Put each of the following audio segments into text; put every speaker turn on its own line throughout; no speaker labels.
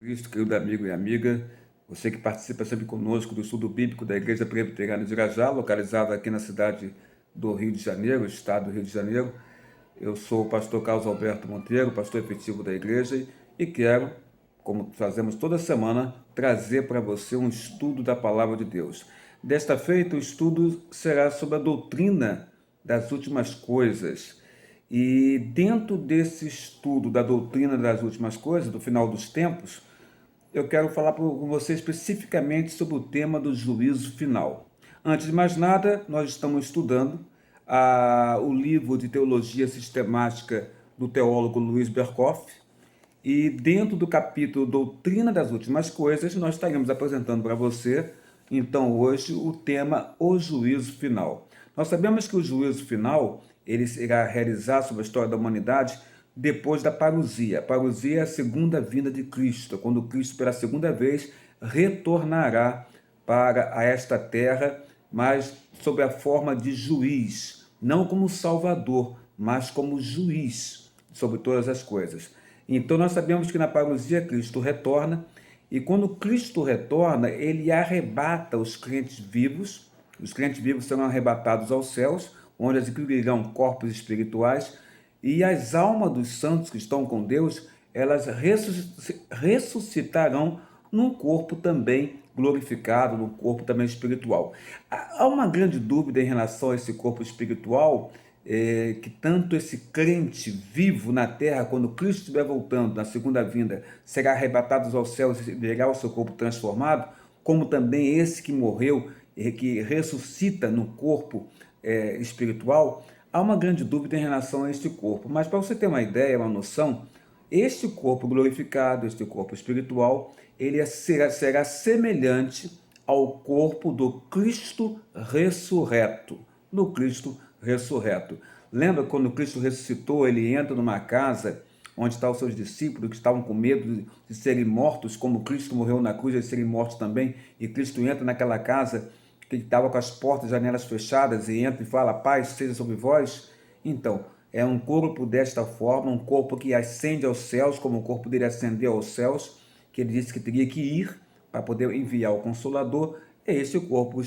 Cristo, querido amigo e amiga, você que participa sempre conosco do estudo bíblico da Igreja Presbiteriana de Irajá, localizada aqui na cidade do Rio de Janeiro, estado do Rio de Janeiro. Eu sou o pastor Carlos Alberto Monteiro, pastor efetivo da igreja, e quero, como fazemos toda semana, trazer para você um estudo da Palavra de Deus. Desta feita, o estudo será sobre a doutrina das últimas coisas. E dentro desse estudo da doutrina das últimas coisas, do final dos tempos, eu quero falar com você especificamente sobre o tema do juízo final. Antes de mais nada, nós estamos estudando o livro de teologia sistemática do teólogo Luiz Berkhoff, e dentro do capítulo Doutrina das Últimas Coisas, nós estaremos apresentando para você, então, hoje, o tema O Juízo Final. Nós sabemos que o juízo final ele será realizado sobre a história da humanidade depois da parousia. A parousia é a segunda vinda de Cristo, quando Cristo, pela segunda vez, retornará para esta terra, mas sob a forma de juiz, não como salvador, mas como juiz sobre todas as coisas. Então nós sabemos que na parousia Cristo retorna, e quando Cristo retorna, ele arrebata os crentes vivos. Os crentes vivos serão arrebatados aos céus, onde adquirirão corpos espirituais, e as almas dos santos que estão com Deus, elas ressuscitarão num corpo também glorificado, num corpo também espiritual. Há uma grande dúvida em relação a esse corpo espiritual, que tanto esse crente vivo na terra, quando Cristo estiver voltando na segunda vinda, será arrebatado aos céus e verá o seu corpo transformado, como também esse que morreu, que ressuscita no corpo espiritual. Há uma grande dúvida em relação a este corpo, mas para você ter uma ideia, uma noção, este corpo glorificado, este corpo espiritual, ele será semelhante ao corpo do Cristo ressurreto, do Cristo ressurreto. Lembra quando Cristo ressuscitou, ele entra numa casa onde estão os seus discípulos que estavam com medo de serem mortos, como Cristo morreu na cruz, eles serem mortos também, e Cristo entra naquela casa que estava com as portas e janelas fechadas, e entra e fala: paz seja sobre vós. Então, é um corpo desta forma, um corpo que ascende aos céus, como o corpo dele ascendeu aos céus, que ele disse que teria que ir para poder enviar o Consolador. Esse corpo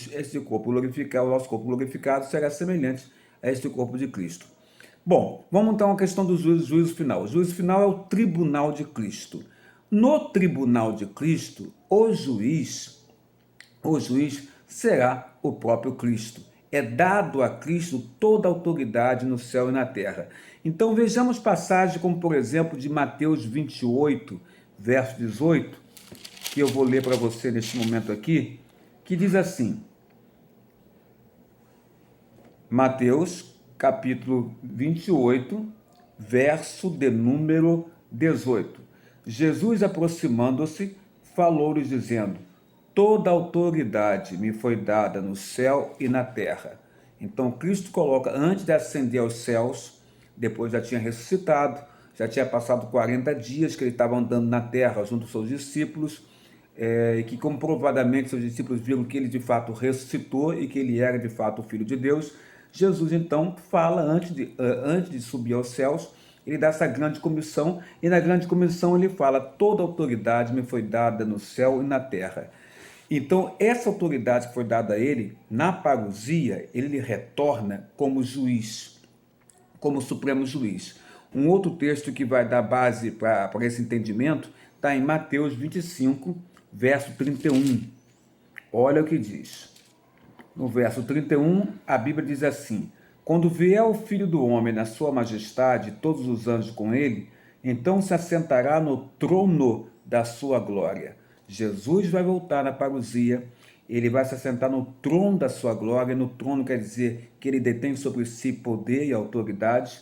glorificado, o nosso corpo glorificado, será semelhante a este corpo de Cristo. Bom, vamos então à questão do juízo final. O juízo final é o tribunal de Cristo. No tribunal de Cristo, o juiz será o próprio Cristo. É dado a Cristo toda a autoridade no céu e na terra. Então vejamos passagens como, por exemplo, de Mateus 28, verso 18, que eu vou ler para você neste momento aqui, que diz assim: Mateus, capítulo 28, verso de número 18. Jesus, aproximando-se, falou-lhes dizendo: toda autoridade me foi dada no céu e na terra. Então Cristo coloca, antes de ascender aos céus, depois já tinha ressuscitado, já tinha passado 40 dias que ele estava andando na terra junto aos seus discípulos, e que comprovadamente seus discípulos viram que ele de fato ressuscitou e que ele era de fato o Filho de Deus. Jesus então fala, antes de subir aos céus, ele dá essa grande comissão, e na grande comissão ele fala: toda autoridade me foi dada no céu e na terra. Então, essa autoridade que foi dada a ele, na parousia, ele retorna como juiz, como supremo juiz. Um outro texto que vai dar base para esse entendimento está em Mateus 25, verso 31. Olha o que diz. No verso 31, a Bíblia diz assim: quando vier o Filho do Homem na sua majestade, todos os anjos com ele, então se assentará no trono da sua glória. Jesus vai voltar na parousia, ele vai se assentar no trono da sua glória. No trono quer dizer que ele detém sobre si poder e autoridade,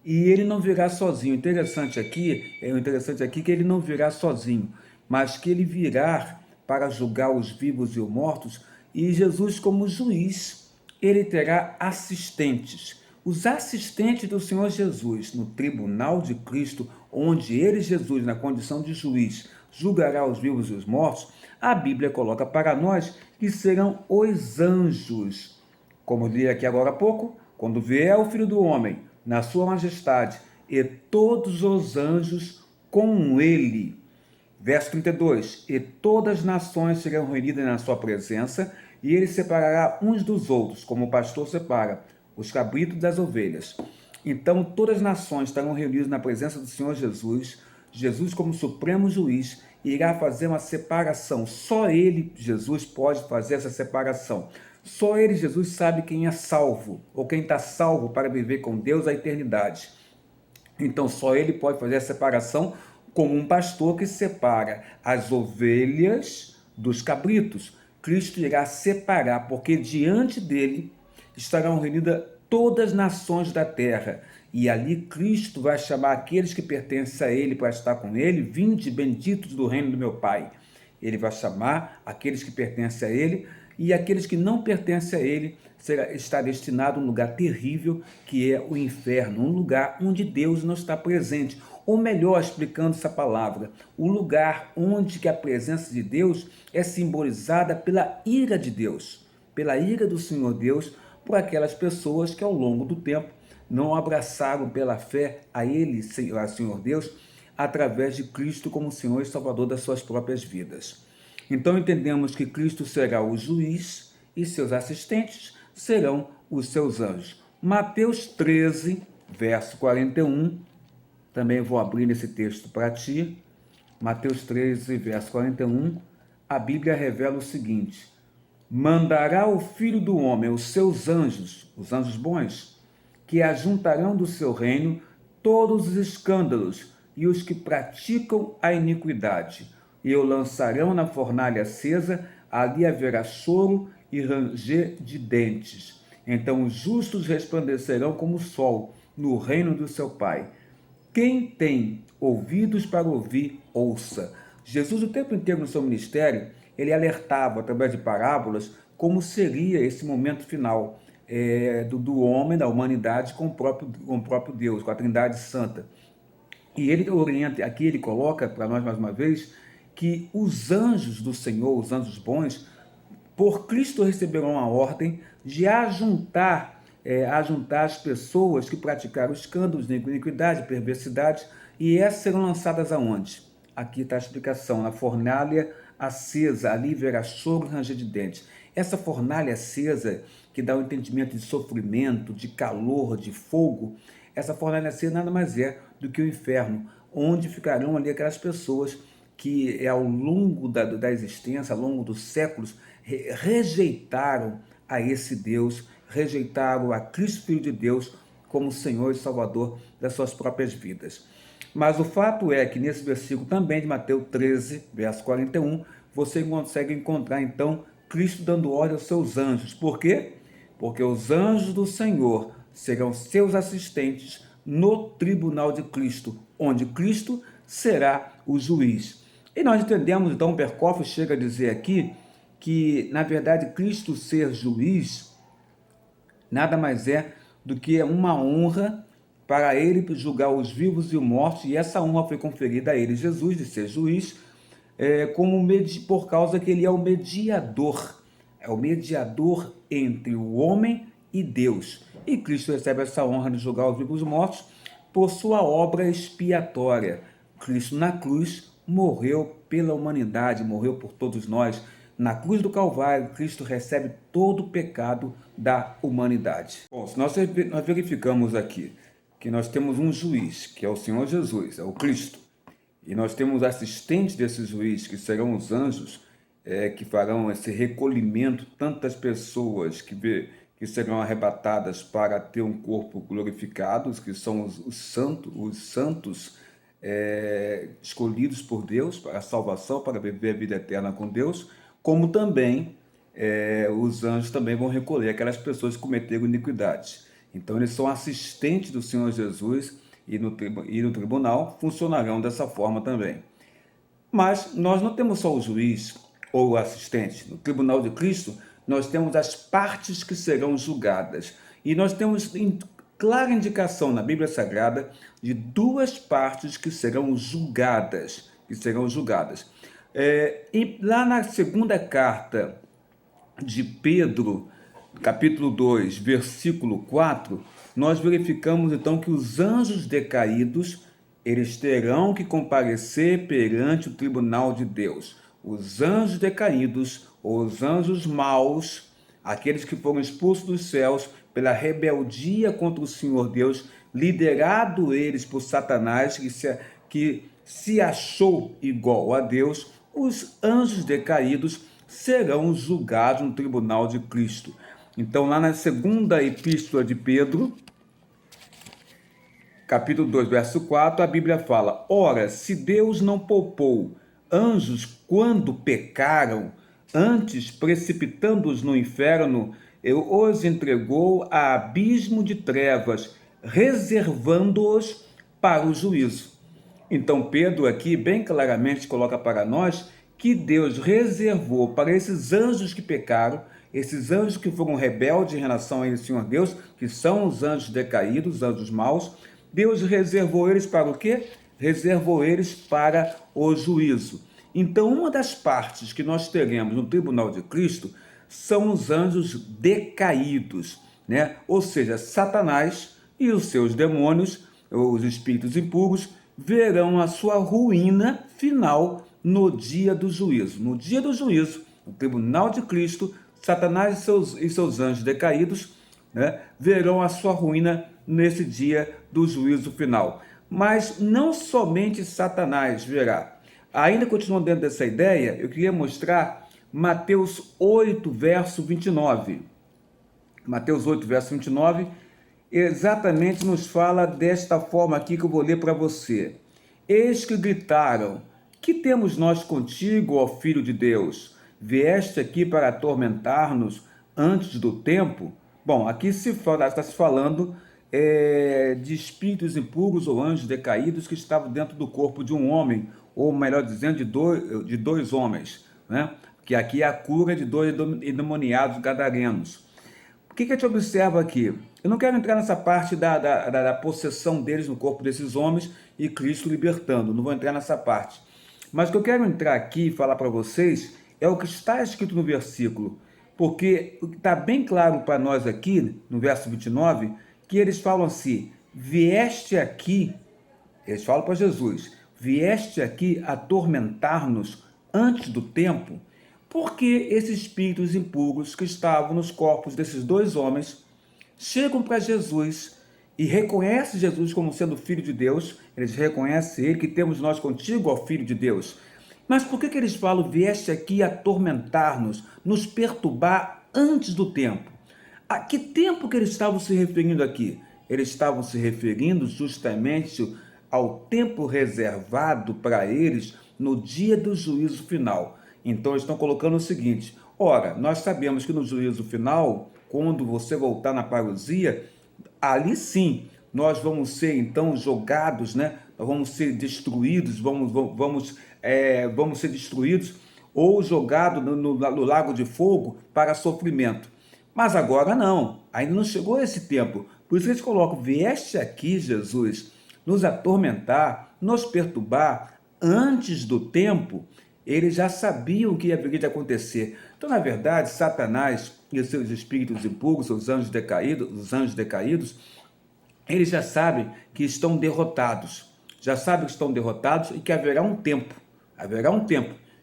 e ele não virá sozinho. O interessante aqui que ele não virá sozinho, mas que ele virá para julgar os vivos e os mortos, e Jesus, como juiz, ele terá assistentes. Os assistentes do Senhor Jesus no tribunal de Cristo, onde ele, Jesus, na condição de juiz, julgará os vivos e os mortos, a Bíblia coloca para nós que serão os anjos. Como eu li aqui agora há pouco, quando vier o Filho do Homem na sua majestade e todos os anjos com ele. Verso 32, e todas as nações serão reunidas na sua presença, e ele separará uns dos outros, como o pastor separa os cabritos das ovelhas. Então todas as nações estarão reunidas na presença do Senhor Jesus. Jesus, como supremo juiz, irá fazer uma separação. Só ele, Jesus, pode fazer essa separação. Só ele, Jesus, sabe quem é salvo, ou quem está salvo para viver com Deus a eternidade. Então só ele pode fazer a separação, como um pastor que separa as ovelhas dos cabritos. Cristo irá separar, porque diante dele estarão reunidas todas as nações da terra. E ali Cristo vai chamar aqueles que pertencem a ele para estar com ele, vinde benditos do reino do meu Pai. Ele vai chamar aqueles que pertencem a ele, e aqueles que não pertencem a ele está destinado a um lugar terrível, que é o inferno, um lugar onde Deus não está presente. Ou melhor, explicando essa palavra, o lugar onde que a presença de Deus é simbolizada pela ira de Deus, pela ira do Senhor Deus, por aquelas pessoas que ao longo do tempo não abraçaram pela fé a Ele, a Senhor Deus, através de Cristo como Senhor e Salvador das suas próprias vidas. Então entendemos que Cristo será o juiz e seus assistentes serão os seus anjos. Mateus 13, verso 41, também vou abrir esse texto para ti. Mateus 13, verso 41, a Bíblia revela o seguinte: mandará o Filho do Homem os seus anjos, os anjos bons, que ajuntarão do seu reino todos os escândalos e os que praticam a iniquidade, e o lançarão na fornalha acesa, ali haverá choro e ranger de dentes. Então os justos resplandecerão como o sol no reino do seu Pai. Quem tem ouvidos para ouvir, ouça. Jesus, o tempo inteiro no seu ministério, ele alertava através de parábolas como seria esse momento final do homem, da humanidade com o próprio Deus, com a Trindade Santa. E ele orienta, aqui ele coloca para nós mais uma vez, que os anjos do Senhor, os anjos bons, por Cristo receberão a ordem de ajuntar as pessoas que praticaram escândalos de iniquidade, perversidade, e essas serão lançadas aonde? Aqui está a explicação: na fornalha acesa, ali verá choro e ranger de dentes. Essa fornalha acesa, que dá o entendimento de sofrimento, de calor, de fogo, essa fornalha acesa nada mais é do que o inferno, onde ficarão ali aquelas pessoas que ao longo da existência, ao longo dos séculos, rejeitaram a esse Deus, rejeitaram a Cristo Filho de Deus como Senhor e Salvador das suas próprias vidas. Mas o fato é que nesse versículo também de Mateus 13, verso 41, você consegue encontrar então Cristo dando ordem aos seus anjos. Por quê? Porque os anjos do Senhor serão seus assistentes no tribunal de Cristo, onde Cristo será o juiz. E nós entendemos, então, o Berkoff chega a dizer aqui que, na verdade, Cristo ser juiz nada mais é do que uma honra para ele julgar os vivos e os mortos, e essa honra foi conferida a ele, Jesus, de ser juiz, por causa que ele é o mediador entre o homem e Deus. E Cristo recebe essa honra de julgar os vivos e os mortos por sua obra expiatória. Cristo na cruz morreu pela humanidade, morreu por todos nós. Na cruz do Calvário, Cristo recebe todo o pecado da humanidade. Bom, se nós verificamos aqui que nós temos um juiz, que é o Senhor Jesus, é o Cristo, e nós temos assistentes desse juiz, que serão os anjos, que farão esse recolhimento, tantas pessoas que serão arrebatadas para ter um corpo glorificado, que são os santos escolhidos por Deus para a salvação, para viver a vida eterna com Deus, como também os anjos também vão recolher aquelas pessoas que cometeram iniquidades. Então eles são assistentes do Senhor Jesus e no tribunal funcionarão dessa forma também. Mas nós não temos só o juiz ou o assistente. No tribunal de Cristo, nós temos as partes que serão julgadas. E nós temos clara indicação na Bíblia Sagrada de duas partes que serão julgadas. E lá na segunda carta de Pedro, capítulo 2, versículo 4, nós verificamos então que os anjos decaídos eles terão que comparecer perante o tribunal de Deus. Os anjos decaídos, ou os anjos maus, aqueles que foram expulsos dos céus pela rebeldia contra o Senhor Deus, liderado eles por Satanás, que se achou igual a Deus, os anjos decaídos serão julgados no tribunal de Cristo. Então, lá na segunda epístola de Pedro, capítulo 2, verso 4, a Bíblia fala: ora, se Deus não poupou anjos quando pecaram, antes, precipitando-os no inferno, os entregou a abismo de trevas, reservando-os para o juízo. Então, Pedro aqui bem claramente coloca para nós que Deus reservou para esses anjos que pecaram, esses anjos que foram rebeldes em relação a ele, Senhor Deus, que são os anjos decaídos, os anjos maus. Deus reservou eles para o quê? Reservou eles para o juízo. Então, uma das partes que nós teremos no tribunal de Cristo são os anjos decaídos, né? Ou seja, Satanás e os seus demônios, os espíritos impuros, verão a sua ruína final no dia do juízo. No dia do juízo, no tribunal de Cristo, Satanás e seus anjos decaídos, né, verão a sua ruína nesse dia do juízo final. Mas não somente Satanás verá. Ainda continuando dentro dessa ideia, eu queria mostrar Mateus 8, verso 29. Mateus 8, verso 29, exatamente nos fala desta forma aqui que eu vou ler para você. Eis que gritaram: que temos nós contigo, ó Filho de Deus? Vieste aqui para atormentar-nos antes do tempo? Bom, aqui está se falando de espíritos impuros ou anjos decaídos que estavam dentro do corpo de um homem, ou melhor dizendo, de dois homens, né? Que aqui é a cura de dois endemoniados gadarenos. O que a gente observa aqui? Eu não quero entrar nessa parte da possessão deles no corpo desses homens e Cristo libertando, não vou entrar nessa parte. Mas o que eu quero entrar aqui e falar para vocês é o que está escrito no versículo, porque está bem claro para nós aqui, no verso 29, que eles falam assim: vieste aqui, eles falam para Jesus, vieste aqui atormentar-nos antes do tempo. Porque esses espíritos impuros que estavam nos corpos desses dois homens chegam para Jesus e reconhecem Jesus como sendo Filho de Deus, eles reconhecem ele, que temos nós contigo, ó Filho de Deus. Mas por que eles falam, vieste aqui atormentar-nos, nos perturbar antes do tempo? A que tempo que eles estavam se referindo aqui? Eles estavam se referindo justamente ao tempo reservado para eles no dia do juízo final. Então, eles estão colocando o seguinte: ora, nós sabemos que no juízo final, quando você voltar na parousia, ali sim, nós vamos ser então jogados, né? Nós vamos ser destruídos, vamos ser destruídos ou jogados no lago de fogo para sofrimento. Mas agora não, ainda não chegou esse tempo. Por isso eles colocam: vieste aqui, Jesus, nos atormentar, nos perturbar antes do tempo. Eles já sabiam o que haveria de acontecer. Então, na verdade, Satanás e os seus espíritos impuros, os anjos decaídos, eles já sabem que estão derrotados. Já sabem que estão derrotados e que haverá um tempo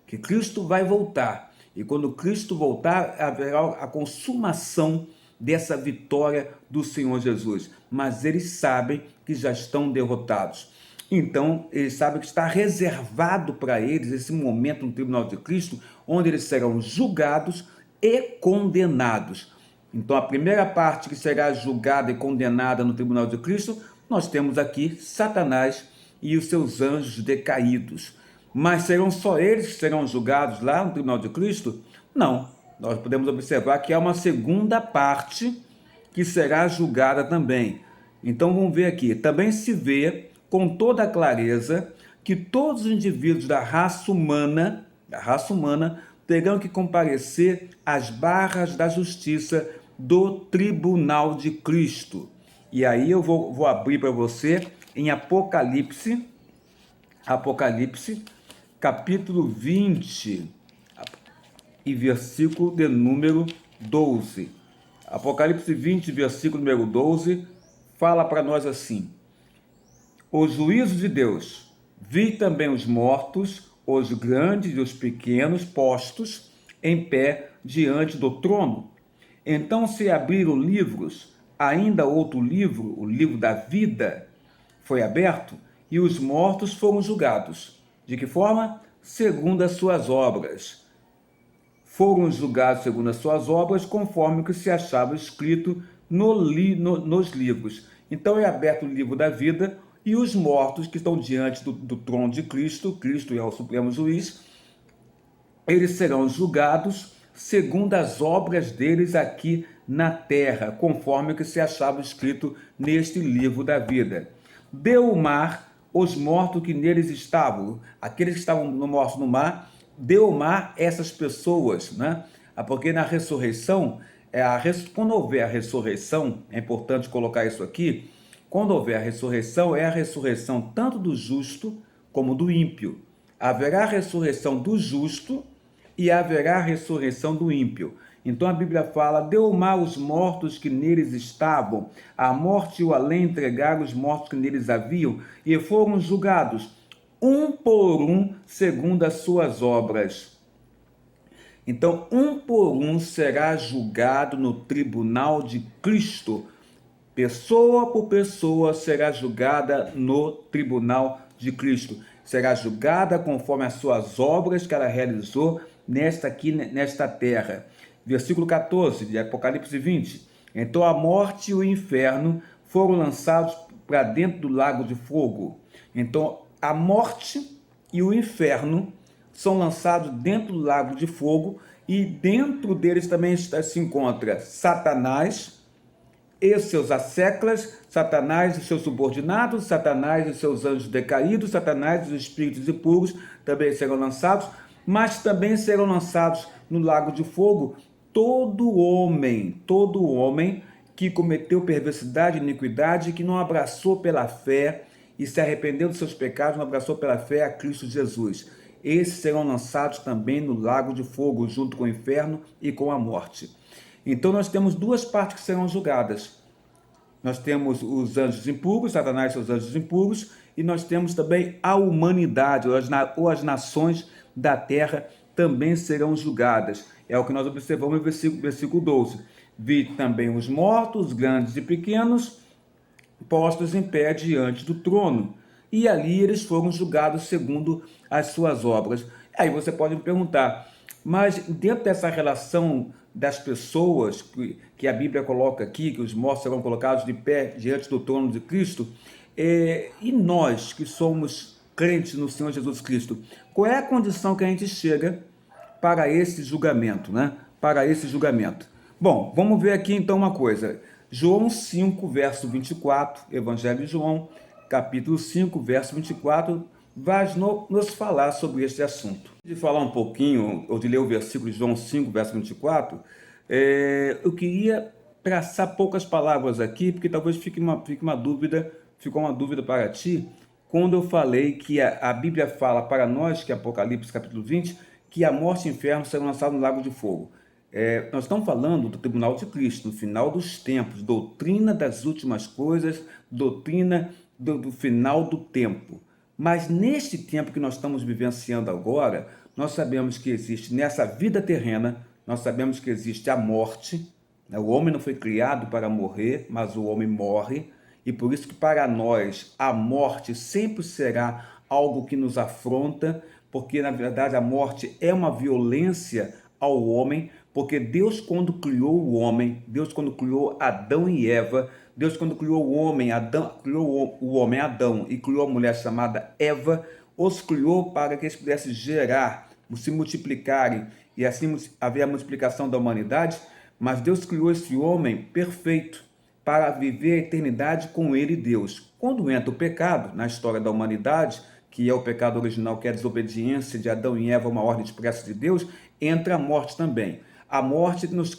que Cristo vai voltar. E quando Cristo voltar, haverá a consumação dessa vitória do Senhor Jesus. Mas eles sabem que já estão derrotados. Então, eles sabem que está reservado para eles esse momento no tribunal de Cristo, onde eles serão julgados e condenados. Então, a primeira parte que será julgada e condenada no tribunal de Cristo, nós temos aqui Satanás e os seus anjos decaídos. Mas serão só eles que serão julgados lá no tribunal de Cristo? Não. Nós podemos observar que há uma segunda parte que será julgada também. Então, vamos ver aqui. Também se vê com toda a clareza que todos os indivíduos da raça humana terão que comparecer às barras da justiça do tribunal de Cristo. E aí eu vou abrir para você em Apocalipse, capítulo 20 e versículo de número 12. Apocalipse 20, versículo número 12, fala para nós assim: os juízos de Deus. Vi também os mortos, os grandes e os pequenos, postos em pé diante do trono. Então se abriram livros, ainda outro livro, o livro da vida, foi aberto, e os mortos foram julgados. De que forma? Segundo as suas obras. Foram julgados segundo as suas obras, conforme o que se achava escrito nos livros. Então é aberto o livro da vida, e os mortos que estão diante do trono de Cristo, Cristo é o supremo juiz, eles serão julgados segundo as obras deles aqui na terra, conforme o que se achava escrito neste livro da vida. Deu o mar os mortos que neles estavam, aqueles que estavam mortos no mar, deu o mar essas pessoas, né? Porque na ressurreição, quando houver a ressurreição, é importante colocar isso aqui, quando houver a ressurreição, é a ressurreição tanto do justo como do ímpio. Haverá a ressurreição do justo e haverá a ressurreição do ímpio. Então a Bíblia fala, deu o mar os mortos que neles estavam, a morte e o além entregaram os mortos que neles haviam, e foram julgados, um por um, segundo as suas obras. Então, um por um será julgado no tribunal de Cristo. Pessoa por pessoa será julgada no tribunal de Cristo. Será julgada conforme as suas obras que ela realizou nesta terra. Versículo 14 de Apocalipse 20. Então a morte e o inferno foram lançados para dentro do lago de fogo. Então a morte e o inferno são lançados dentro do lago de fogo, e dentro deles também se encontra Satanás e seus asseclas, Satanás e seus subordinados, Satanás e seus anjos decaídos, Satanás e os espíritos impuros também serão lançados, mas também serão lançados no lago de fogo todo homem que cometeu perversidade e iniquidade, que não abraçou pela fé e se arrependeu dos seus pecados, não abraçou pela fé a Cristo Jesus. Esses serão lançados também no lago de fogo, junto com o inferno e com a morte. Então nós temos duas partes que serão julgadas. Nós temos os anjos impuros, Satanás e seus anjos impuros, e nós temos também a humanidade, ou as nações da terra também serão julgadas. É o que nós observamos no versículo 12. Vi também os mortos, grandes e pequenos, postos em pé diante do trono, e ali eles foram julgados segundo as suas obras. Aí você pode me perguntar, mas dentro dessa relação das pessoas que a Bíblia coloca aqui, que os mortos serão colocados de pé diante do trono de Cristo, e nós que somos crentes no Senhor Jesus Cristo, qual é a condição que a gente chega para esse julgamento, né? Para esse julgamento. Bom, vamos ver aqui então uma coisa. João 5, verso 24, Evangelho de João, capítulo 5, verso 24, vai nos falar sobre este assunto. De falar um pouquinho, ou de ler o versículo de João 5, verso 24, eu queria traçar poucas palavras aqui, porque talvez ficou uma dúvida para ti, quando eu falei que a Bíblia fala para nós, que é Apocalipse capítulo 20, que a morte e o inferno serão lançados no lago de fogo. Nós estamos falando do tribunal de Cristo, no final dos tempos, doutrina das últimas coisas, doutrina do final do tempo. Mas neste tempo que nós estamos vivenciando agora, nós sabemos que existe nessa vida terrena, nós sabemos que existe a morte, né? O homem não foi criado para morrer, mas o homem morre, e por isso que para nós a morte sempre será algo que nos afronta, porque na verdade a morte é uma violência ao homem, porque Deus quando criou o homem, Deus quando criou Adão e Eva, Deus quando criou o homem, Adão e criou a mulher chamada Eva, os criou para que eles pudessem gerar, se multiplicarem e assim haver a multiplicação da humanidade, mas Deus criou esse homem perfeito para viver a eternidade com ele, Deus. Quando entra o pecado na história da humanidade, que é o pecado original, que é a desobediência de Adão e Eva, uma ordem expressa de Deus, entra a morte também. A morte nos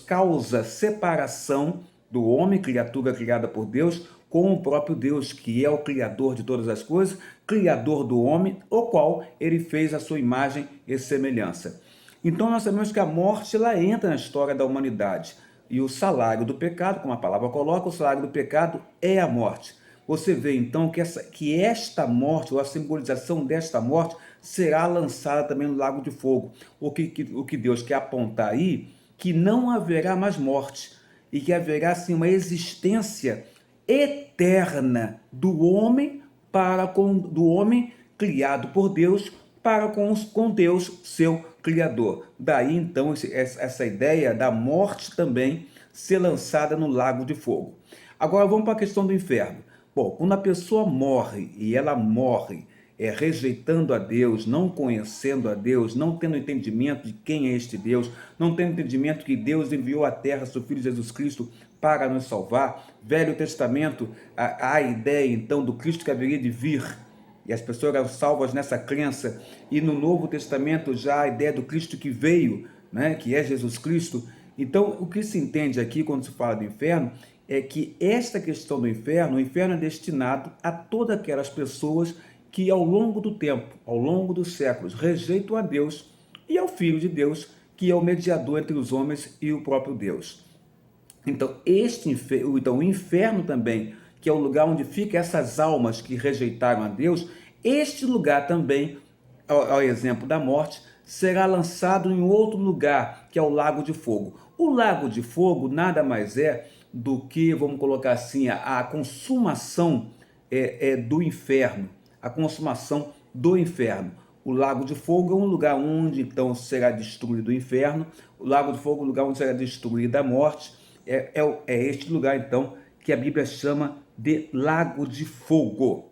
causa separação do homem, criatura criada por Deus, com o próprio Deus, que é o Criador de todas as coisas, Criador do homem, o qual ele fez a sua imagem e semelhança. Então nós sabemos que a morte ela entra na história da humanidade. E o salário do pecado, como a palavra coloca, o salário do pecado é a morte. você vê então que esta morte, ou a simbolização desta morte, será lançada também no lago de fogo. O que Deus quer apontar aí, que não haverá mais morte, e que haverá sim uma existência eterna do homem do homem criado por Deus para com Deus, seu Criador. Daí então essa ideia da morte também ser lançada no lago de fogo. Agora vamos para a questão do inferno. Bom, quando a pessoa morre, e ela morre rejeitando a Deus, não conhecendo a Deus, não tendo entendimento de quem é este Deus, não tendo entendimento que Deus enviou à terra seu Filho Jesus Cristo para nos salvar. Velho Testamento, a ideia então do Cristo que haveria de vir, e as pessoas eram salvas nessa crença, e no Novo Testamento já a ideia do Cristo que veio, né, que é Jesus Cristo. Então, o que se entende aqui quando se fala do inferno é que esta questão do inferno, o inferno é destinado a todas aquelas pessoas que ao longo do tempo, ao longo dos séculos, rejeitam a Deus e ao Filho de Deus, que é o mediador entre os homens e o próprio Deus. Então, o inferno também, que é o lugar onde ficam essas almas que rejeitaram a Deus, este lugar também, ao exemplo da morte, será lançado em outro lugar, que é o Lago de Fogo. O Lago de Fogo nada mais é do que, vamos colocar assim, a consumação do inferno, a consumação do inferno. O Lago de Fogo é um lugar onde então será destruído o inferno, o Lago de Fogo é um lugar onde será destruída a morte. É este lugar então que a Bíblia chama de Lago de Fogo.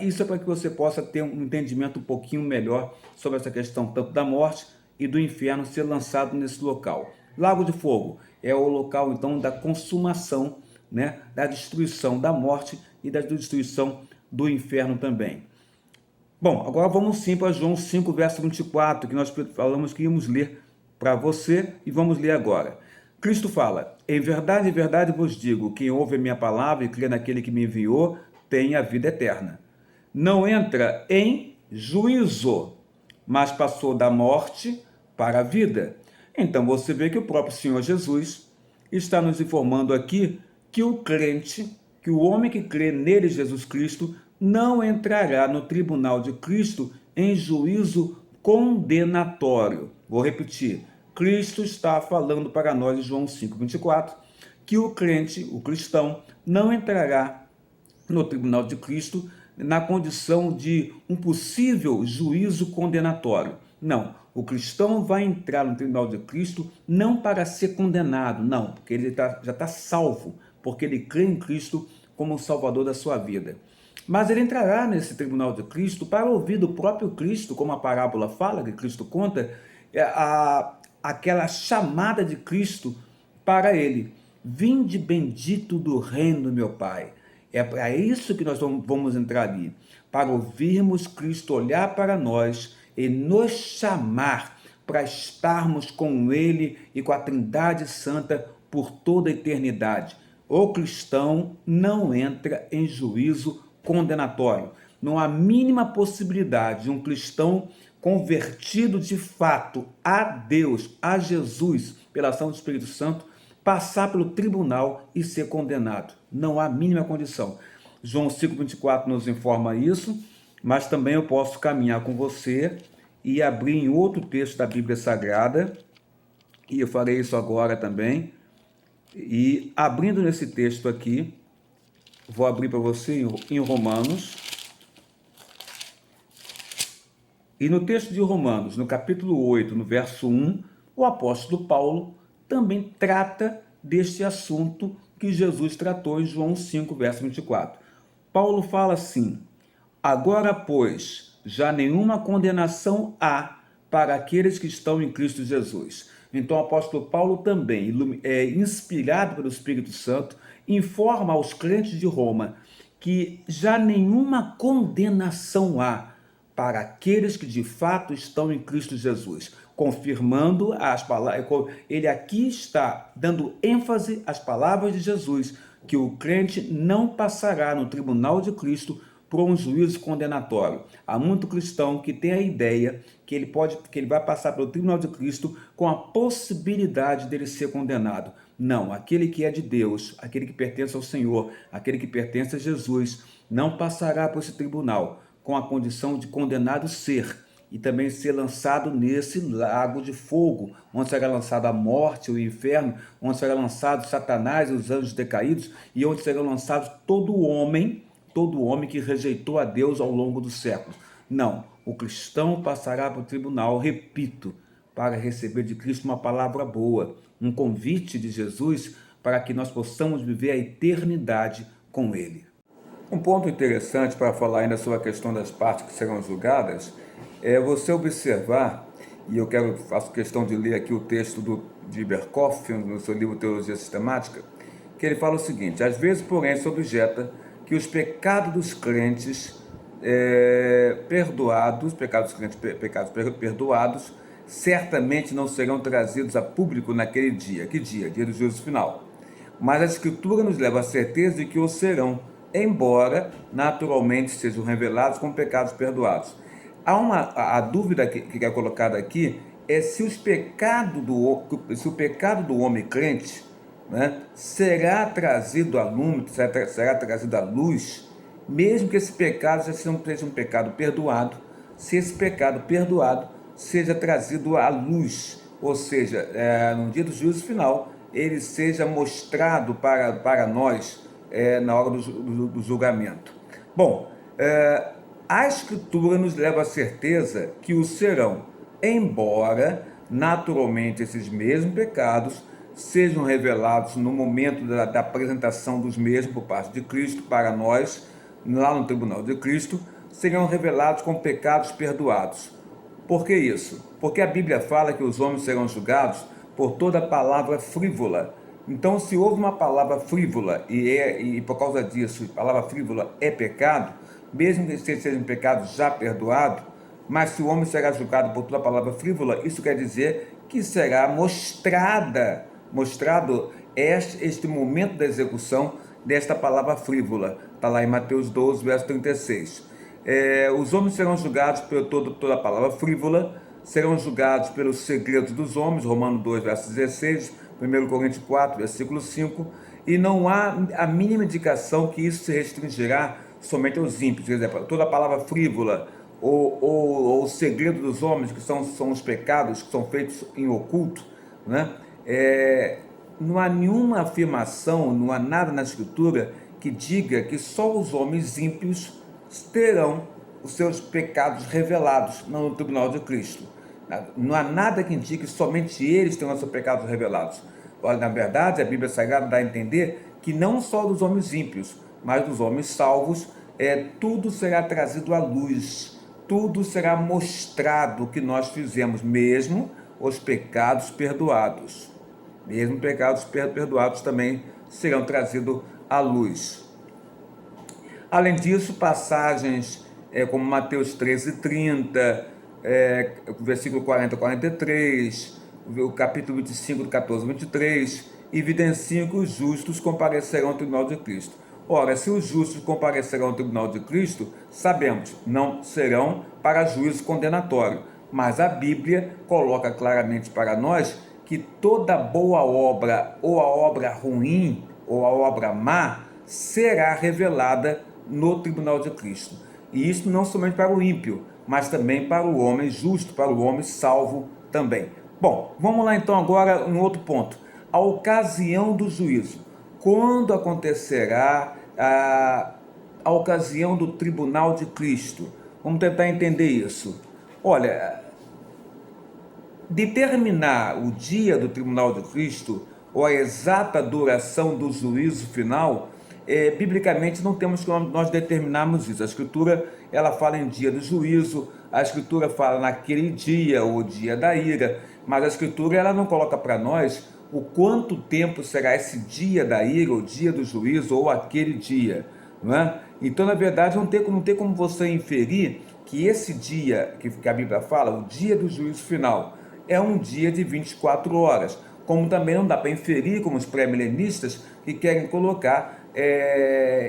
Isso é para que você possa ter um entendimento um pouquinho melhor sobre essa questão tanto da morte e do inferno ser lançado nesse local. Lago de Fogo é o local então da consumação, né, da destruição da morte e da destruição do inferno também. Bom, agora vamos sim para João 5, verso 24, que nós falamos que íamos ler para você e vamos ler agora. Cristo fala: em verdade vos digo, quem ouve a minha palavra e crê naquele que me enviou, tem a vida eterna. Não entra em juízo, mas passou da morte para a vida. Então você vê que o próprio Senhor Jesus está nos informando aqui que o crente, que o homem que crê nele, Jesus Cristo, não entrará no tribunal de Cristo em juízo condenatório. Vou repetir. Cristo está falando para nós em João 5,24, que o crente, o cristão, não entrará no tribunal de Cristo na condição de um possível juízo condenatório. Não, o cristão vai entrar no tribunal de Cristo não para ser condenado, não, porque ele já está salvo, porque ele crê em Cristo como o salvador da sua vida. Mas ele entrará nesse tribunal de Cristo para ouvir do próprio Cristo, como a parábola fala, que Cristo conta, aquela chamada de Cristo para ele: vinde bendito do reino do meu Pai. É para isso que nós vamos entrar ali, para ouvirmos Cristo olhar para nós e nos chamar para estarmos com Ele e com a Trindade Santa por toda a eternidade. O cristão não entra em juízo condenatório. Não há mínima possibilidade de um cristão convertido de fato a Deus, a Jesus, pela ação do Espírito Santo, passar pelo tribunal e ser condenado. Não há mínima condição. João 5,24 nos informa isso, mas também eu posso caminhar com você e abrir em outro texto da Bíblia Sagrada, e eu farei isso agora também. E abrindo nesse texto aqui, vou abrir para você em Romanos. E no texto de Romanos, no capítulo 8, no verso 1, o apóstolo Paulo também trata deste assunto que Jesus tratou em João 5, verso 24. Paulo fala assim: agora, pois, já nenhuma condenação há para aqueles que estão em Cristo Jesus. Então o apóstolo Paulo também, inspirado pelo Espírito Santo, informa aos crentes de Roma que já nenhuma condenação há para aqueles que de fato estão em Cristo Jesus, confirmando as palavras. Ele aqui está dando ênfase às palavras de Jesus, que o crente não passará no tribunal de Cristo por um juízo condenatório. Há muito cristão que tem a ideia que ele vai passar pelo tribunal de Cristo com a possibilidade dele ser condenado. Não, aquele que é de Deus, aquele que pertence ao Senhor, aquele que pertence a Jesus, não passará por esse tribunal com a condição de condenado ser e também ser lançado nesse lago de fogo, onde será lançado a morte, o inferno, onde será lançado Satanás e os anjos decaídos, e onde serão lançados todo homem que rejeitou a Deus ao longo dos séculos. Não, o cristão passará para o tribunal, repito, para receber de Cristo uma palavra boa, um convite de Jesus para que nós possamos viver a eternidade com Ele. Um ponto interessante para falar ainda sobre a questão das partes que serão julgadas é você observar, e faço questão de ler aqui o texto de Berkoff, no seu livro Teologia Sistemática, que ele fala o seguinte: às vezes, porém, se objeta que os pecados dos crentes perdoados, certamente não serão trazidos a público naquele dia. Que dia? Dia do juízo final. Mas a Escritura nos leva à certeza de que o serão, embora naturalmente sejam revelados como pecados perdoados. A dúvida que é colocada aqui é se o pecado do homem crente, né, será trazido à lume, será trazido à luz, mesmo que esse pecado já seja um pecado perdoado, se esse pecado perdoado seja trazido à luz, ou seja, no dia do juízo final, ele seja mostrado para nós na hora do julgamento. Bom, a Escritura nos leva à certeza que o serão, embora naturalmente esses mesmos pecados sejam revelados no momento da apresentação dos mesmos por parte de Cristo para nós, lá no tribunal de Cristo, serão revelados como pecados perdoados. Por que isso? Porque a Bíblia fala que os homens serão julgados por toda palavra frívola. Então, se houve uma palavra frívola e por causa disso, a palavra frívola é pecado, mesmo que seja um pecado já perdoado, mas se o homem será julgado por toda palavra frívola, isso quer dizer que será mostrado este momento da execução desta palavra frívola. Está lá em Mateus 12, verso 36. Os homens serão julgados por toda palavra frívola, serão julgados pelos segredos dos homens, Romanos 2, verso 16, 1 Coríntios 4, versículo 5, e não há a mínima indicação que isso se restringirá somente aos ímpios. Quer dizer, toda palavra frívola ou o segredo dos homens, que são os pecados que são feitos em oculto, né? Não há nenhuma afirmação, não há nada na Escritura que diga que só os homens ímpios terão os seus pecados revelados no tribunal de Cristo. Não há nada que indique que somente eles terão os seus pecados revelados. Na verdade, a Bíblia Sagrada dá a entender que não só dos homens ímpios, mas dos homens salvos, tudo será trazido à luz, tudo será mostrado que nós fizemos, mesmo os pecados perdoados. Mesmo pecados perdoados também serão trazidos à luz. Além disso, passagens como Mateus 13:30, versículo 40 a 43, o capítulo 25, do 14 a 23, evidenciam que os justos comparecerão ao tribunal de Cristo. Ora, se os justos comparecerão ao tribunal de Cristo, sabemos, não serão para juízo condenatório, mas a Bíblia coloca claramente para nós que toda boa obra, ou a obra ruim, ou a obra má, será revelada no tribunal de Cristo. E isso não somente para o ímpio, mas também para o homem justo, para o homem salvo também. Bom, vamos lá então agora um outro ponto. A ocasião do juízo. Quando acontecerá a ocasião do tribunal de Cristo? Vamos tentar entender isso. Olha, determinar o dia do tribunal de Cristo ou a exata duração do juízo final, biblicamente não temos que nós determinarmos isso. A Escritura, ela fala em dia do juízo, a Escritura fala naquele dia, ou dia da ira, mas a Escritura, ela não coloca para nós o quanto tempo será esse dia da ira, ou dia do juízo, ou aquele dia, não é? Então, na verdade, não tem como você inferir que esse dia que a Bíblia fala, o dia do juízo final, é um dia de 24 horas, como também não dá para inferir, como os pré-milenistas que querem colocar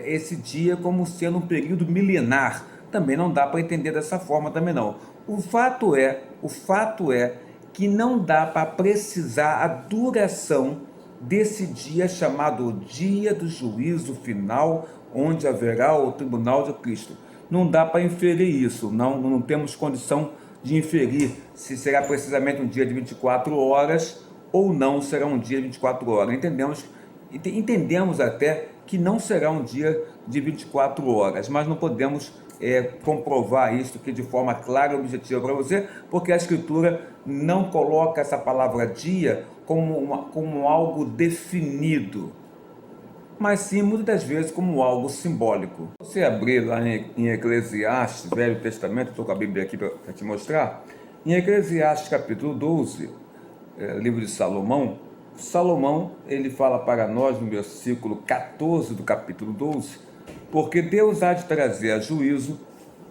esse dia como sendo um período milenar. Também não dá para entender dessa forma também não. O fato é que não dá para precisar a duração desse dia chamado o dia do juízo final, onde haverá o tribunal de Cristo. Não dá para inferir isso, não temos condição de inferir se será precisamente um dia de 24 horas ou não será um dia de 24 horas. Entendemos até que não será um dia de 24 horas, mas não podemos comprovar isso aqui de forma clara e objetiva para você, porque a Escritura não coloca essa palavra dia como algo definido, mas sim muitas das vezes como algo simbólico. Se você abrir lá em Eclesiastes, Velho Testamento, estou com a Bíblia aqui para te mostrar, em Eclesiastes capítulo 12, livro de Salomão, ele fala para nós no versículo 14 do capítulo 12, porque Deus há de trazer a juízo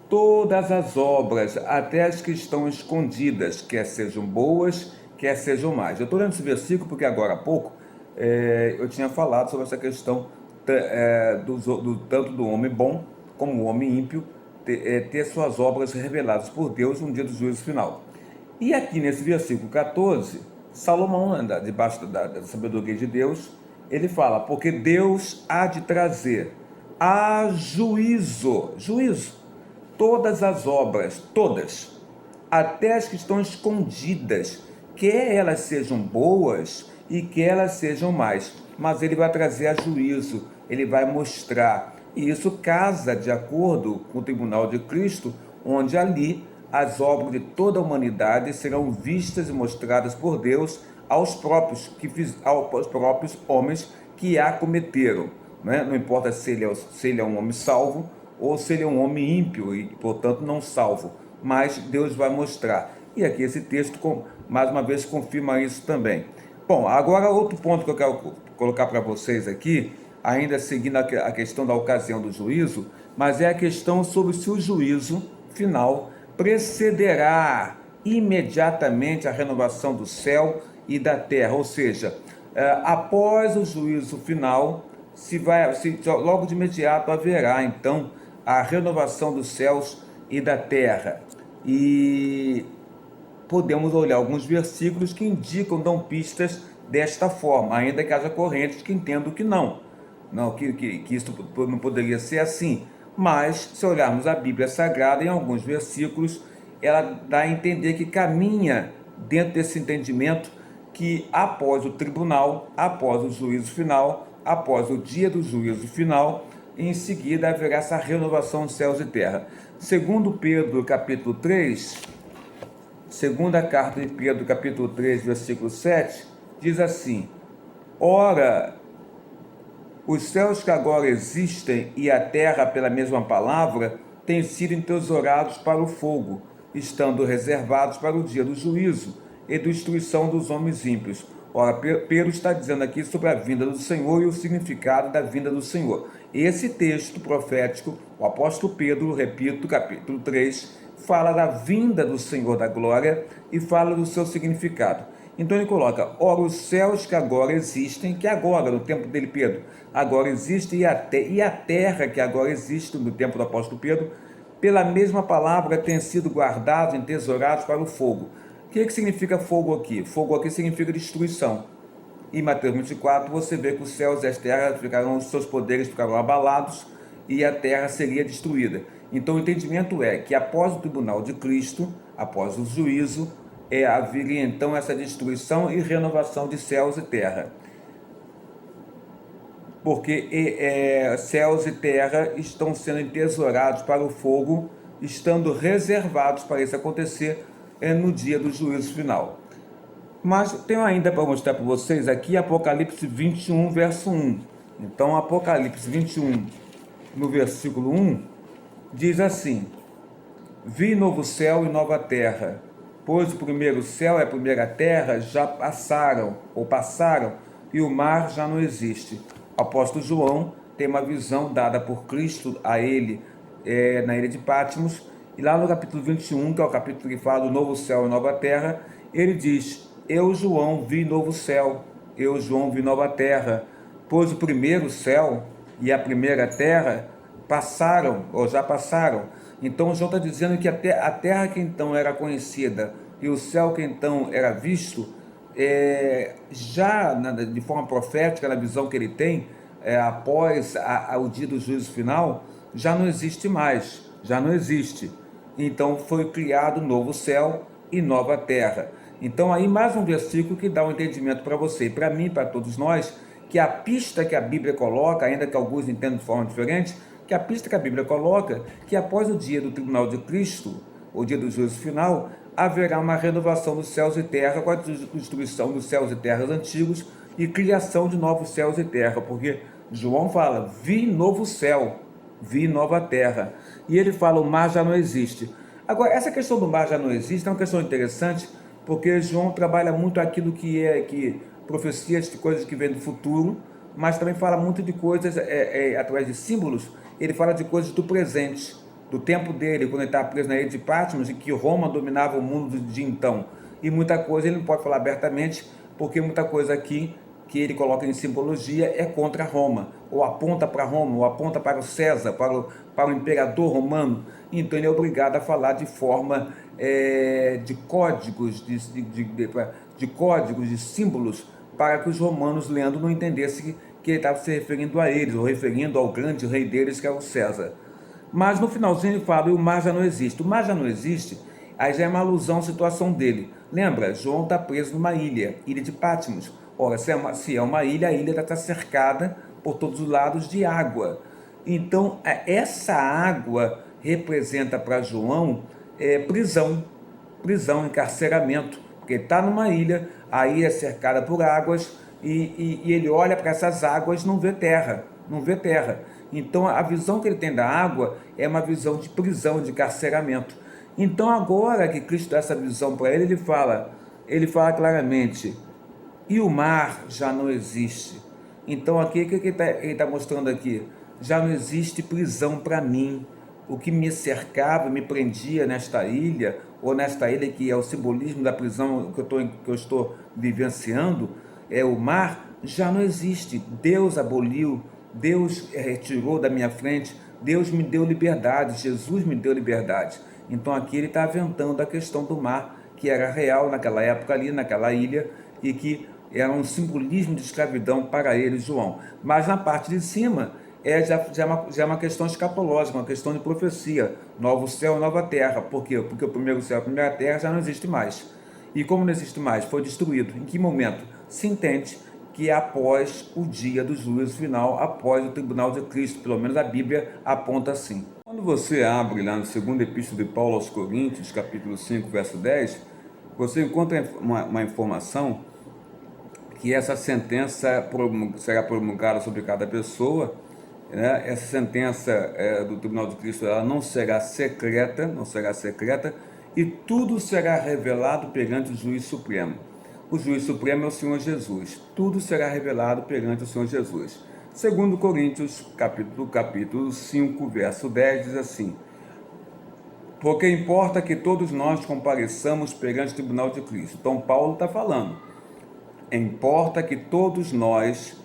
todas as obras, até as que estão escondidas, quer sejam boas, quer sejam más. Eu estou lendo esse versículo porque agora há pouco eu tinha falado sobre essa questão tanto do homem bom como o homem ímpio ter suas obras reveladas por Deus no dia do juízo final. E aqui nesse versículo 14, Salomão, debaixo da sabedoria de Deus, ele fala, porque Deus há de trazer a juízo, todas as obras, todas, até as que estão escondidas, quer elas sejam boas e quer elas sejam más, mas ele vai trazer a juízo, ele vai mostrar, e isso casa de acordo com o tribunal de Cristo, onde ali as obras de toda a humanidade serão vistas e mostradas por Deus aos próprios homens que a cometeram. Não importa se ele é um homem salvo ou se ele é um homem ímpio e, portanto, não salvo, mas Deus vai mostrar. E aqui esse texto, mais uma vez, confirma isso também. Bom, agora outro ponto que eu quero colocar para vocês aqui, ainda seguindo a questão da ocasião do juízo, mas é a questão sobre se o juízo final precederá imediatamente a renovação do céu e da terra, ou seja, após o juízo final, logo de imediato haverá então a renovação dos céus e da terra. E podemos olhar alguns versículos que indicam, dão pistas desta forma, ainda que haja correntes que entendam que que isso não poderia ser assim. Mas, se olharmos a Bíblia Sagrada, em alguns versículos, ela dá a entender que caminha dentro desse entendimento que após o tribunal, após o juízo final, após o dia do juízo final, em seguida haverá essa renovação dos céus e terra. Segundo Pedro, capítulo 3, segunda carta de Pedro, capítulo 3, versículo 7, diz assim, ora, os céus que agora existem e a terra, pela mesma palavra, têm sido entesourados para o fogo, estando reservados para o dia do juízo e destruição dos homens ímpios. Ora, Pedro está dizendo aqui sobre a vinda do Senhor e o significado da vinda do Senhor. Esse texto profético, o apóstolo Pedro, repito, capítulo 3, fala da vinda do Senhor da glória e fala do seu significado. Então ele coloca, ora, os céus que agora existem, que agora, no tempo dele, Pedro, agora existe, e a terra que agora existe, no tempo do apóstolo Pedro, pela mesma palavra, têm sido guardados, entesourados para o fogo. O que significa fogo aqui? Fogo aqui significa destruição. Em Mateus 24, você vê que os céus e as terras os seus poderes ficarão abalados e a terra seria destruída. Então o entendimento é que após o tribunal de Cristo, após o juízo, haveria então essa destruição e renovação de céus e terra. Porque céus e terra estão sendo entesourados para o fogo, estando reservados para isso acontecer no dia do juízo final. Mas tenho ainda para mostrar para vocês aqui Apocalipse 21, verso 1. Então, Apocalipse 21, no versículo 1, diz assim, vi novo céu e nova terra, pois o primeiro céu e a primeira terra já passaram, e o mar já não existe. O apóstolo João tem uma visão dada por Cristo a ele na ilha de Patmos, e lá no capítulo 21, que é o capítulo que fala do novo céu e nova terra, ele diz, eu, João, vi novo céu, eu, João, vi nova terra, pois o primeiro céu e a primeira terra passaram, ou já passaram. Então João está dizendo que a terra que então era conhecida e o céu que então era visto, de forma profética, na visão que ele tem, após o dia do juízo final, já não existe mais, já não existe. Então foi criado um novo céu e nova terra. Então aí mais um versículo que dá um entendimento para você, para mim, para todos nós, que a pista que a Bíblia coloca, ainda que alguns entendam de forma diferente, que a pista que a Bíblia coloca, que após o dia do tribunal de Cristo, o dia do juízo final, haverá uma renovação dos céus e terra, com a destruição dos céus e terras antigos e criação de novos céus e terra, porque João fala, vi novo céu, vi nova terra, e ele fala, o mar já não existe. Agora, essa questão do mar já não existe é uma questão interessante, porque João trabalha muito aquilo que profecias de coisas que vêm do futuro, mas também fala muito de coisas através de símbolos. Ele fala de coisas do presente, do tempo dele, quando ele estava preso na ilha de Patmos, e que Roma dominava o mundo de então. E muita coisa ele não pode falar abertamente, porque muita coisa aqui que ele coloca em simbologia é contra Roma, ou aponta para Roma, ou aponta para o César, para o imperador romano. Então ele é obrigado a falar de forma de códigos, de códigos, de símbolos, para que os romanos, lendo, não entendessem que ele estava se referindo a eles, ou referindo ao grande rei deles, que é o César. Mas no finalzinho ele fala, e o mar já não existe. O mar já não existe, aí já é uma alusão à situação dele. Lembra, João está preso numa ilha, ilha de Patmos. Ora, se é uma ilha, a ilha está cercada por todos os lados de água. Então, essa água representa para João prisão, encarceramento, porque ele está numa ilha, a ilha é cercada por águas, e ele olha para essas águas e não vê terra, não vê terra. Então a visão que ele tem da água é uma visão de prisão, de carceramento. Então agora que Cristo dá essa visão para ele fala claramente, e o mar já não existe. Então aqui, o que ele está mostrando aqui? Já não existe prisão para mim. O que me cercava, me prendia nesta ilha, ou nesta ilha que é o simbolismo da prisão que eu estou vivenciando, o mar, já não existe. Deus aboliu, Deus retirou da minha frente, Deus me deu liberdade, Jesus me deu liberdade. Então aqui ele está aventando a questão do mar, que era real naquela época ali, naquela ilha, e que era um simbolismo de escravidão para ele, João. Mas na parte de cima, já é uma questão escatológica, uma questão de profecia. Novo céu, nova terra. Por quê? Porque o primeiro céu, a primeira terra já não existe mais. E como não existe mais, foi destruído. Em que momento? Se entende que é após o dia do juízo final, após o tribunal de Cristo. Pelo menos a Bíblia aponta assim. Quando você abre lá no segundo epístolo de Paulo aos Coríntios, capítulo 5, verso 10, você encontra uma informação que essa sentença será promulgada sobre cada pessoa, né? Essa sentença do Tribunal de Cristo, ela não será secreta, e tudo será revelado perante o Juiz Supremo. O Juiz Supremo é o Senhor Jesus. Tudo será revelado perante o Senhor Jesus. Segundo Coríntios, capítulo 5, verso 10, diz assim, porque importa que todos nós compareçamos perante o Tribunal de Cristo. Então Paulo está falando, importa que todos nós,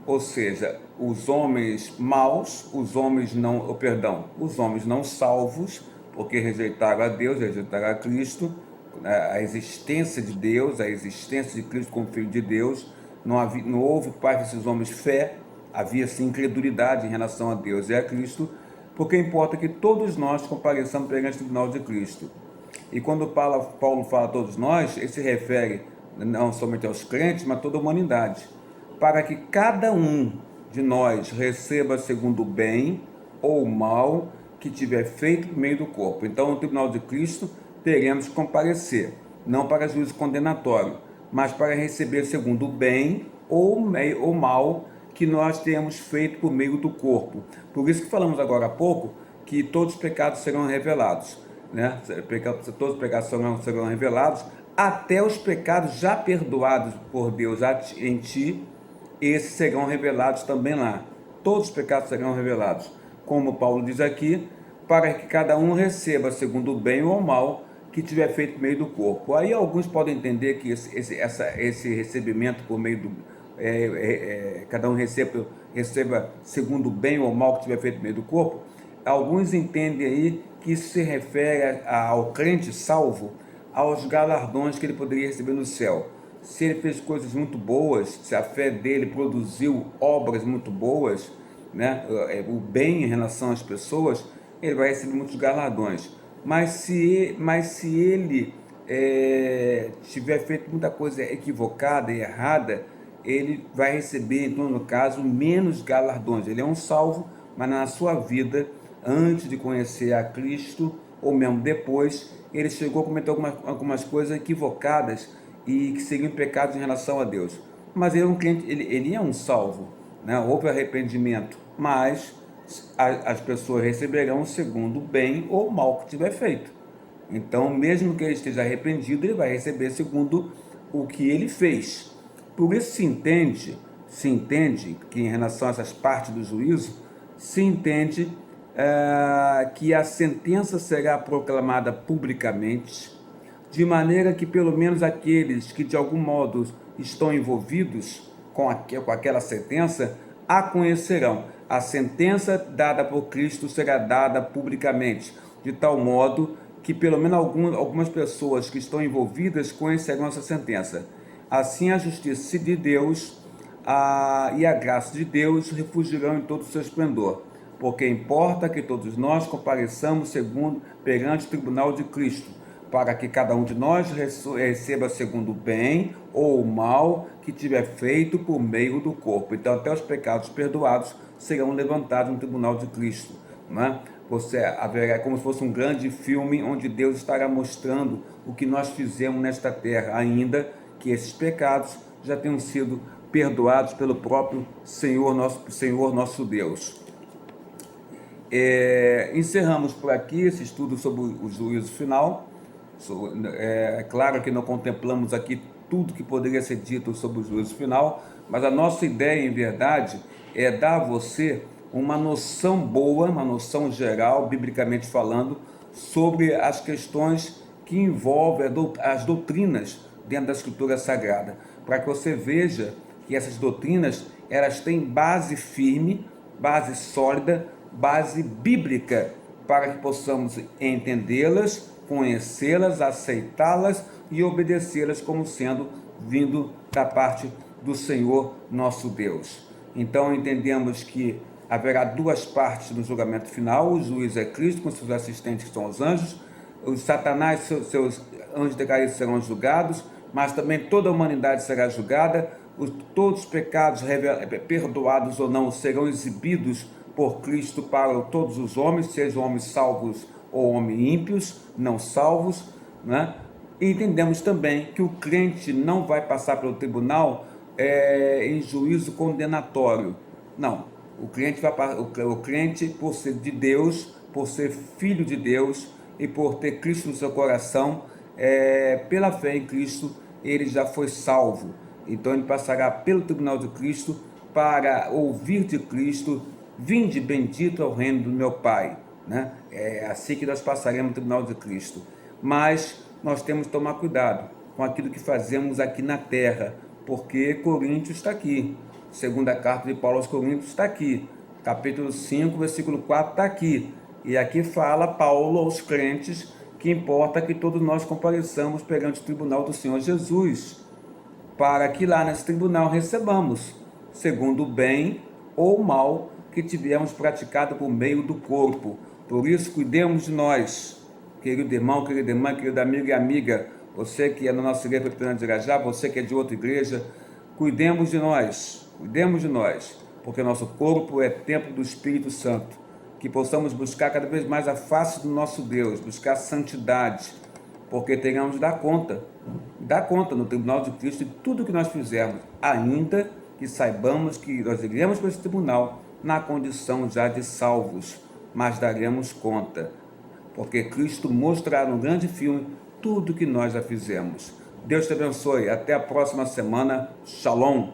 ou seja, os homens maus, os homens não salvos, porque rejeitaram a Deus, rejeitaram a Cristo, a existência de Deus, a existência de Cristo como Filho de Deus, não houve parte desses homens fé, havia sim incredulidade em relação a Deus e a Cristo, porque importa que todos nós compareçamos perante o tribunal de Cristo. E quando Paulo fala a todos nós, ele se refere não somente aos crentes, mas a toda a humanidade, para que cada um de nós receba segundo o bem ou o mal que tiver feito por meio do corpo. Então, no tribunal de Cristo, teremos que comparecer, não para juízo condenatório, mas para receber segundo o bem ou o mal que nós temos feito por meio do corpo. Por isso que falamos agora há pouco que todos os pecados serão revelados, né? Todos os pecados serão revelados, até os pecados já perdoados por Deus em ti, esses serão revelados também lá. Todos os pecados serão revelados, como Paulo diz aqui, para que cada um receba segundo o bem ou o mal que tiver feito por meio do corpo. Aí alguns podem entender que esse recebimento por meio do... cada um receba segundo o bem ou o mal que tiver feito por meio do corpo. Alguns entendem aí que isso se refere ao crente salvo, aos galardões que ele poderia receber no céu. se ele fez coisas muito boas, se a fé dele produziu obras muito boas, né, o bem em relação às pessoas, ele vai receber muitos galardões. Mas se ele tiver feito muita coisa equivocada e errada, ele vai receber, então, no caso, menos galardões. Ele é um salvo, mas na sua vida, antes de conhecer a Cristo, ou mesmo depois, ele chegou a cometer algumas coisas equivocadas e que seriam pecados em relação a Deus. Mas ele é um crente, ele é um salvo, né? Houve arrependimento, mas as pessoas receberão segundo o bem ou o mal que tiver feito. Então, mesmo que ele esteja arrependido, ele vai receber segundo o que ele fez. Por isso se entende que em relação a essas partes do juízo, se entende que a sentença será proclamada publicamente, de maneira que pelo menos aqueles que de algum modo estão envolvidos com aquela sentença a conhecerão. A sentença dada por Cristo será dada publicamente, de tal modo que pelo menos algumas pessoas que estão envolvidas conhecerão essa sentença. Assim a justiça de Deus e a graça de Deus refugirão em todo o seu esplendor, porque importa que todos nós compareçamos perante o tribunal de Cristo, para que cada um de nós receba segundo o bem ou o mal que tiver feito por meio do corpo. Então até os pecados perdoados serão levantados no tribunal de Cristo, né? Haverá como se fosse um grande filme onde Deus estará mostrando o que nós fizemos nesta terra, ainda que esses pecados já tenham sido perdoados pelo próprio Senhor nosso Deus. Encerramos por aqui esse estudo sobre o juízo final. É claro que não contemplamos aqui tudo que poderia ser dito sobre o juízo final, mas a nossa ideia, em verdade, é dar a você uma noção boa, uma noção geral, biblicamente falando, sobre as questões que envolvem as doutrinas dentro da Escritura Sagrada, para que você veja que essas doutrinas, elas têm base firme, base sólida, base bíblica, para que possamos entendê-las, conhecê-las, aceitá-las e obedecê-las como sendo vindo da parte do Senhor nosso Deus. Então entendemos que haverá duas partes no julgamento final: o juiz é Cristo com seus assistentes, que são os anjos, os Satanás, seus anjos decaídos serão julgados, mas também toda a humanidade será julgada. Todos os pecados perdoados ou não serão exibidos por Cristo para todos os homens, sejam homens salvos ou homens ímpios, não salvos, né? E entendemos também que o crente não vai passar pelo tribunal em juízo condenatório. Não, o crente, por ser de Deus, por ser filho de Deus e por ter Cristo no seu coração, pela fé em Cristo, ele já foi salvo. Então ele passará pelo tribunal de Cristo para ouvir de Cristo: vinde bendito ao reino do meu Pai, né? É assim que nós passaremos no tribunal de Cristo. Mas nós temos que tomar cuidado com aquilo que fazemos aqui na terra, porque Coríntios está aqui, segunda carta de Paulo aos Coríntios está aqui, capítulo 5, versículo 4 está aqui, e aqui fala Paulo aos crentes que importa que todos nós compareçamos perante o tribunal do Senhor Jesus, para que lá nesse tribunal recebamos segundo o bem ou o mal que tivermos praticado por meio do corpo. Por isso, cuidemos de nós, querido irmão, querida irmã, querido amigo e amiga, você que é na nossa igreja presbiteriana de Irajá, você que é de outra igreja, cuidemos de nós, porque nosso corpo é templo do Espírito Santo, que possamos buscar cada vez mais a face do nosso Deus, buscar santidade, porque tenhamos de dar conta no tribunal de Cristo de tudo que nós fizermos, ainda que saibamos que nós iremos para esse tribunal na condição já de salvos, mas daremos conta, porque Cristo mostrará no grande filme tudo que nós já fizemos. Deus te abençoe, até a próxima semana, Shalom.